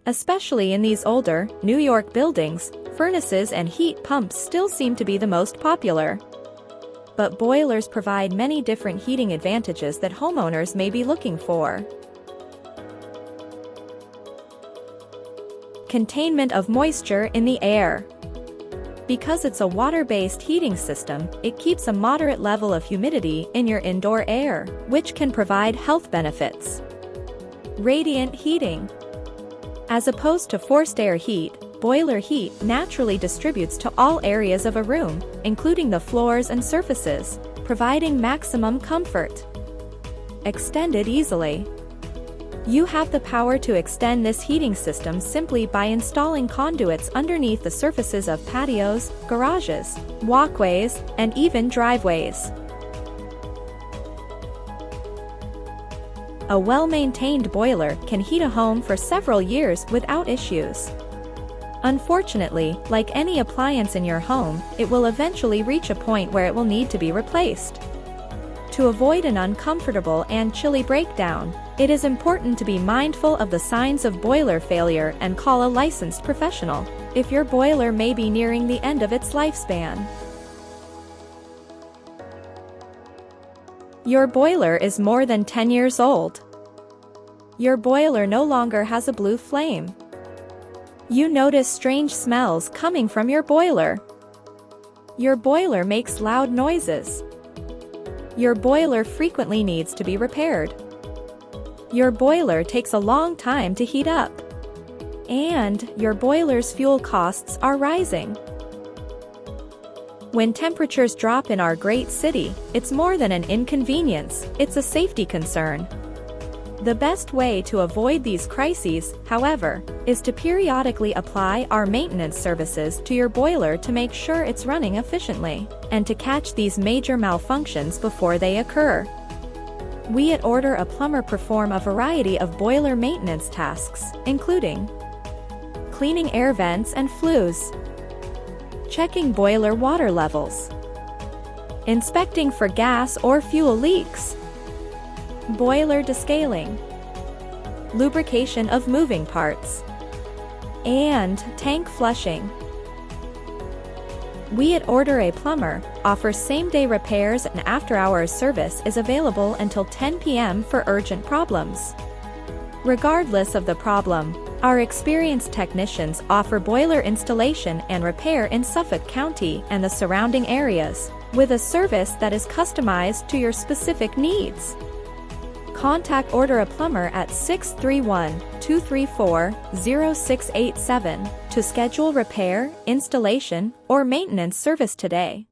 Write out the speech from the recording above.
Especially in these older, New York buildings, furnaces and heat pumps still seem to be the most popular. But boilers provide many different heating advantages that homeowners may be looking for. Containment of moisture in the air. Because it's a water-based heating system, it keeps a moderate level of humidity in your indoor air, which can provide health benefits. Radiant heating. As opposed to forced air heat, boiler heat naturally distributes to all areas of a room, including the floors and surfaces, providing maximum comfort. Extended easily. You have the power to extend this heating system simply by installing conduits underneath the surfaces of patios, garages, walkways, and even driveways. A well-maintained boiler can heat a home for several years without issues. Unfortunately, like any appliance in your home, it will eventually reach a point where it will need to be replaced. To avoid an uncomfortable and chilly breakdown, it is important to be mindful of the signs of boiler failure and call a licensed professional if your boiler may be nearing the end of its lifespan. Your boiler is more than 10 years old. Your boiler no longer has a blue flame. You notice strange smells coming from your boiler. Your boiler makes loud noises. Your boiler frequently needs to be repaired. Your boiler takes a long time to heat up. And your boiler's fuel costs are rising. When temperatures drop in our great city, it's more than an inconvenience, it's a safety concern. The best way to avoid these crises, however, is to periodically apply our maintenance services to your boiler to make sure it's running efficiently, and to catch these major malfunctions before they occur. We at Order a Plumber perform a variety of boiler maintenance tasks, including cleaning air vents and flues, checking boiler water levels, inspecting for gas or fuel leaks, boiler descaling, lubrication of moving parts, and tank flushing. We at Order a Plumber offer same-day repairs, and after-hours service is available until 10 p.m. for urgent problems. Regardless of the problem, our experienced technicians offer boiler installation and repair in Suffolk County and the surrounding areas, with a service that is customized to your specific needs. Contact Order a Plumber at 631-234-0687 to schedule repair, installation, or maintenance service today.